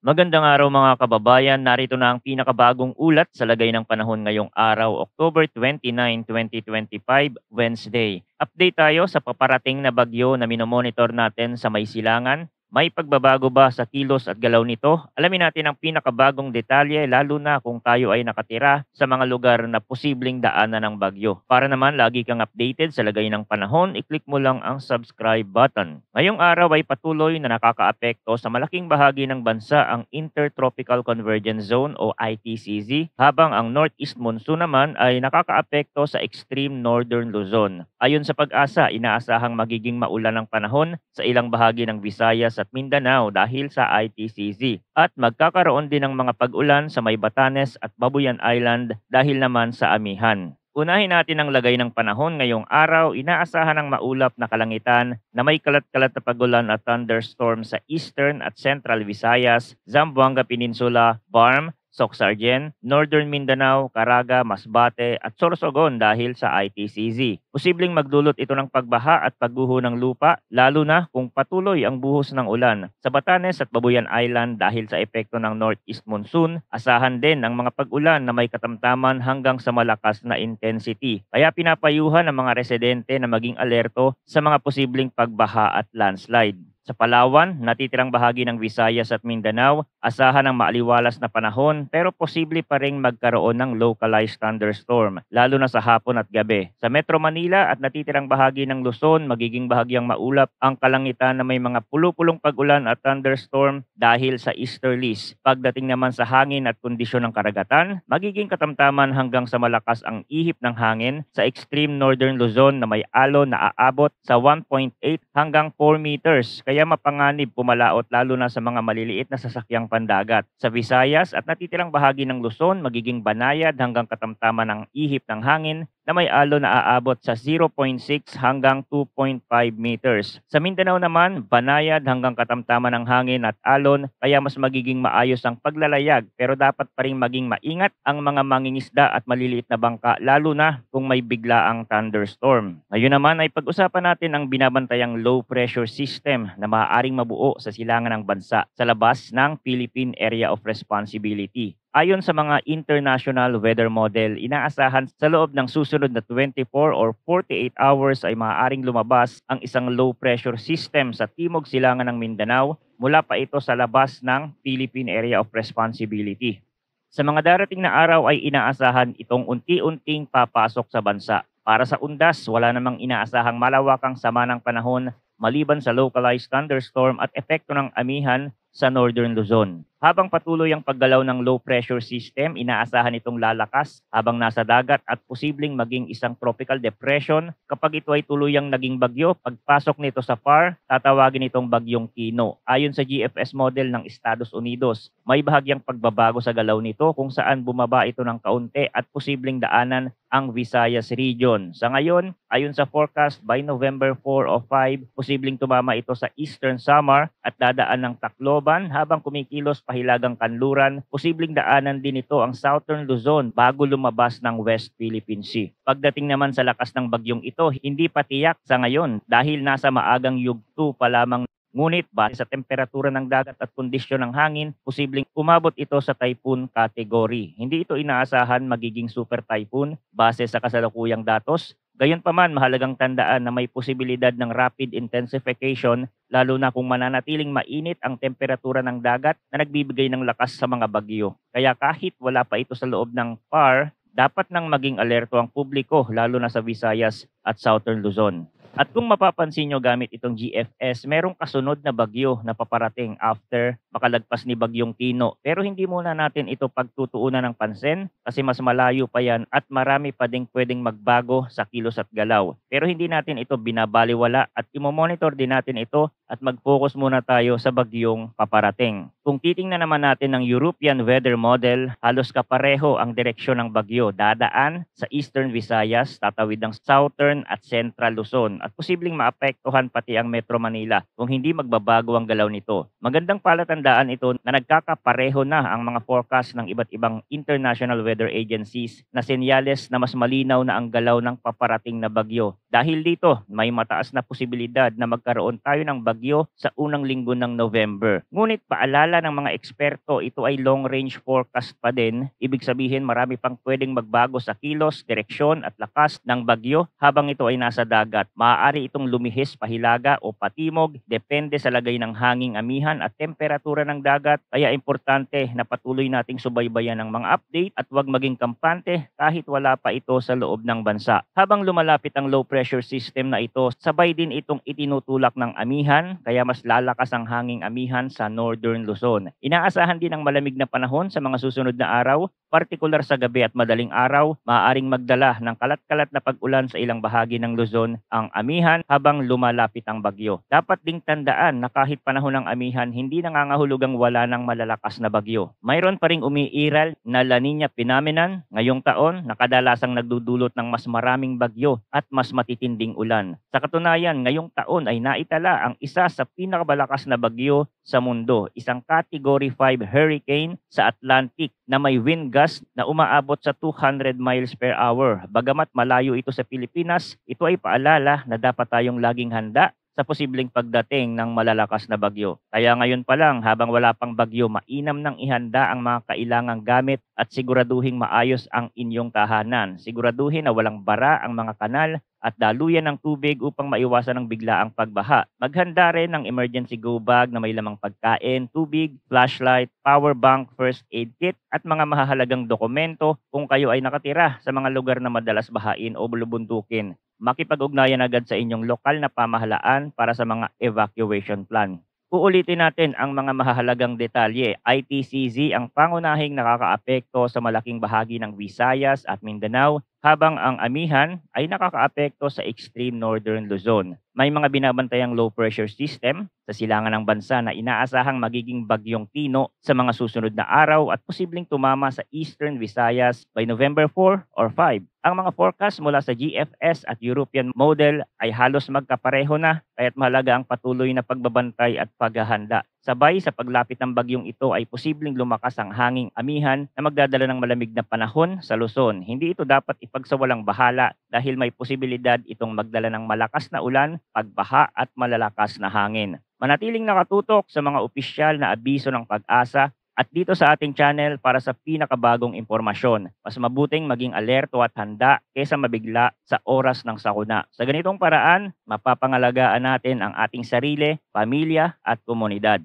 Magandang araw mga kababayan. Narito na ang pinakabagong ulat sa lagay ng panahon ngayong araw, October 29, 2025, Wednesday. Update tayo sa paparating na bagyo na minomonitor natin sa may silangan. May pagbabago ba sa kilos at galaw nito? Alamin natin ang pinakabagong detalye lalo na kung tayo ay nakatira sa mga lugar na posibleng daanan ng bagyo. Para naman lagi kang updated sa lagay ng panahon, i-click mo lang ang subscribe button. Ngayong araw ay patuloy na nakakaapekto sa malaking bahagi ng bansa ang Intertropical Convergence Zone o ITCZ, habang ang Northeast Monsoon naman ay nakakaapekto sa Extreme Northern Luzon. Ayon sa Pag-asa, inaasahang magiging maulan ang panahon sa ilang bahagi ng Visayas at Mindanao dahil sa ITCZ, at magkakaroon din ng mga pag-ulan sa may Batanes at Babuyan Island dahil naman sa amihan. Unahin natin ang lagay ng panahon ngayong araw. Inaasahan ng maulap na kalangitan na may kalat-kalat na pagulan at thunderstorm sa Eastern at Central Visayas, Zamboanga Peninsula, Barm, Soxargen, Northern Mindanao, Caraga, Masbate at Sorsogon dahil sa ITCZ. Posibleng magdulot ito ng pagbaha at pagguho ng lupa, lalo na kung patuloy ang buhos ng ulan. Sa Batanes at Babuyan Island dahil sa epekto ng Northeast Monsoon, asahan din ang mga pag-ulan na may katamtaman hanggang sa malakas na intensity. Kaya pinapayuhan ang mga residente na maging alerto sa mga posibleng pagbaha at landslide. Sa Palawan, natitirang bahagi ng Visayas at Mindanao, asahan ng maaliwalas na panahon pero posible pa ring magkaroon ng localized thunderstorm, lalo na sa hapon at gabi. Sa Metro Manila at natitirang bahagi ng Luzon, magiging bahagyang maulap ang kalangitan na may mga pulupulong pag-ulan at thunderstorm dahil sa easterlies. Pagdating naman sa hangin at kondisyon ng karagatan, magiging katamtaman hanggang sa malakas ang ihip ng hangin sa extreme northern Luzon na may alon na aabot sa 1.8 hanggang 4 meters. Kaya mapanganib pumalaot lalo na sa mga maliliit na sasakyang pandagat. Sa Visayas at natitirang bahagi ng Luzon, magiging banayad hanggang katamtaman ng ihip ng hangin na may alon na aabot sa 0.6 hanggang 2.5 meters. Sa Mindanao naman, banayad hanggang katamtaman ng hangin at alon, kaya mas magiging maayos ang paglalayag, pero dapat pa rin maging maingat ang mga mangingisda at maliliit na bangka, lalo na kung may biglaang thunderstorm. Ngayon naman ay pag-usapan natin ang binabantayang low pressure system na maaaring mabuo sa silangan ng bansa sa labas ng Philippine Area of Responsibility. Ayon sa mga international weather model, inaasahan sa loob ng susunod na 24 or 48 hours ay maaaring lumabas ang isang low pressure system sa timog silangan ng Mindanao, mula pa ito sa labas ng Philippine Area of Responsibility. Sa mga darating na araw ay inaasahan itong unti-unting papasok sa bansa. Para sa undas, wala namang inaasahang malawakang sama ng panahon maliban sa localized thunderstorm at epekto ng amihan sa Northern Luzon. Habang patuloy ang paggalaw ng low pressure system, inaasahan itong lalakas habang nasa dagat at posibleng maging isang tropical depression. Kapag ito ay tuluyang naging bagyo, pagpasok nito sa FAR, tatawagin itong bagyong Tino. Ayon sa GFS model ng Estados Unidos, may bahagyang pagbabago sa galaw nito kung saan bumaba ito ng kaunti at posibleng daanan ang Visayas region. Sa ngayon, ayon sa forecast, by November 4 o 5, posibleng tumama ito sa Eastern Samar at dadaan ng Tacloban, habang kumikilos pahilagang Kanluran. Posibleng daanan din ito ang Southern Luzon bago lumabas ng West Philippine Sea. Pagdating naman sa lakas ng bagyong ito, hindi pa tiyak sa ngayon dahil nasa maagang yugto pa lamang. Ngunit base sa temperatura ng dagat at kondisyon ng hangin, posibleng umabot ito sa typhoon category. Hindi ito inaasahan magiging super typhoon base sa kasalukuyang datos. Gayunpaman, mahalagang tandaan na may posibilidad ng rapid intensification, lalo na kung mananatiling mainit ang temperatura ng dagat na nagbibigay ng lakas sa mga bagyo. Kaya kahit wala pa ito sa loob ng PAR, dapat nang maging alerto ang publiko, lalo na sa Visayas at Southern Luzon. At kung mapapansin nyo gamit itong GFS, merong kasunod na bagyo na paparating after makalagpas ni Bagyong Tino. Pero hindi muna natin ito pagtutuunan ng pansin kasi mas malayo pa yan at marami pa ding pwedeng magbago sa kilos at galaw. Pero hindi natin ito binabaliwala at imomonitor din natin ito at mag-focus muna tayo sa bagyong paparating. Kung titingnan naman natin ng European weather model, halos kapareho ang direksyon ng bagyo. Dadaan sa Eastern Visayas, tatawid ng Southern at Central Luzon at posibleng maapektuhan pati ang Metro Manila kung hindi magbabago ang galaw nito. Magandang palatandaan ito na nagkakapareho na ang mga forecast ng iba't ibang international weather agencies na senyales na mas malinaw na ang galaw ng paparating na bagyo. Dahil dito, may mataas na posibilidad na magkaroon tayo ng bagyo sa unang linggo ng November. Ngunit paalala Akala ng mga eksperto ito ay long range forecast pa din. Ibig sabihin marami pang pwedeng magbago sa kilos, direksyon at lakas ng bagyo habang ito ay nasa dagat. Maaari itong lumihis pahilaga o patimog depende sa lagay ng hanging amihan at temperatura ng dagat. Kaya importante na patuloy nating subaybayan ang mga update at huwag maging kampante kahit wala pa ito sa loob ng bansa. Habang lumalapit ang low pressure system na ito, sabay din itong itinutulak ng amihan kaya mas lalakas ang hanging amihan sa Northern Luzon. Inaasahan din ang malamig na panahon sa mga susunod na araw, partikular sa gabi at madaling araw, maaaring magdala ng kalat-kalat na pag-ulan sa ilang bahagi ng Luzon ang amihan habang lumalapit ang bagyo. Dapat ding tandaan na kahit panahon ng amihan, hindi nangangahulugang wala ng malalakas na bagyo. Mayroon pa ring umiiral na La Nina phenomenon ngayong taon na kadalasang nagdudulot ng mas maraming bagyo at mas matitinding ulan. Sa katunayan, ngayong taon ay naitala ang isa sa pinakamalakas na bagyo sa mundo, isang Category 5 hurricane sa Atlantic na may wind gust na umaabot sa 200 miles per hour. Bagamat malayo ito sa Pilipinas, ito ay paalala na dapat tayong laging handa sa posibleng pagdating ng malalakas na bagyo. Kaya ngayon pa lang, habang wala pang bagyo, mainam nang ihanda ang mga kailangang gamit at siguraduhing maayos ang inyong tahanan. Siguraduhin na walang bara ang mga kanal at daluyan ng tubig upang maiwasan ang biglaang pagbaha. Maghanda rin ng emergency go bag na may lamang pagkain, tubig, flashlight, power bank, first aid kit at mga mahahalagang dokumento kung kayo ay nakatira sa mga lugar na madalas bahain o bulubundukin. Makipag-ugnayan agad sa inyong lokal na pamahalaan para sa mga evacuation plan. Uulitin natin ang mga mahahalagang detalye. ITCZ ang pangunahing nakakaapekto sa malaking bahagi ng Visayas at Mindanao, habang ang amihan ay nakakaapekto sa extreme northern Luzon. May mga binabantayang low pressure system sa silangan ng bansa na inaasahang magiging bagyong Tino sa mga susunod na araw at posibleng tumama sa eastern Visayas by November 4 or 5. Ang mga forecast mula sa GFS at European model ay halos magkapareho na, kaya't mahalaga ang patuloy na pagbabantay at paghahanda. Sabay sa paglapit ng bagyong ito ay posibleng lumakas ang hanging amihan na magdadala ng malamig na panahon sa Luzon. Hindi ito dapat ipagsawalang bahala dahil may posibilidad itong magdala ng malakas na ulan, pagbaha at malalakas na hangin. Manatiling nakatutok sa mga opisyal na abiso ng Pag-asa at dito sa ating channel para sa pinakabagong impormasyon. Mas mabuting maging alerto at handa kaysa mabigla sa oras ng sakuna. Sa ganitong paraan, mapapangalagaan natin ang ating sarili, pamilya at komunidad.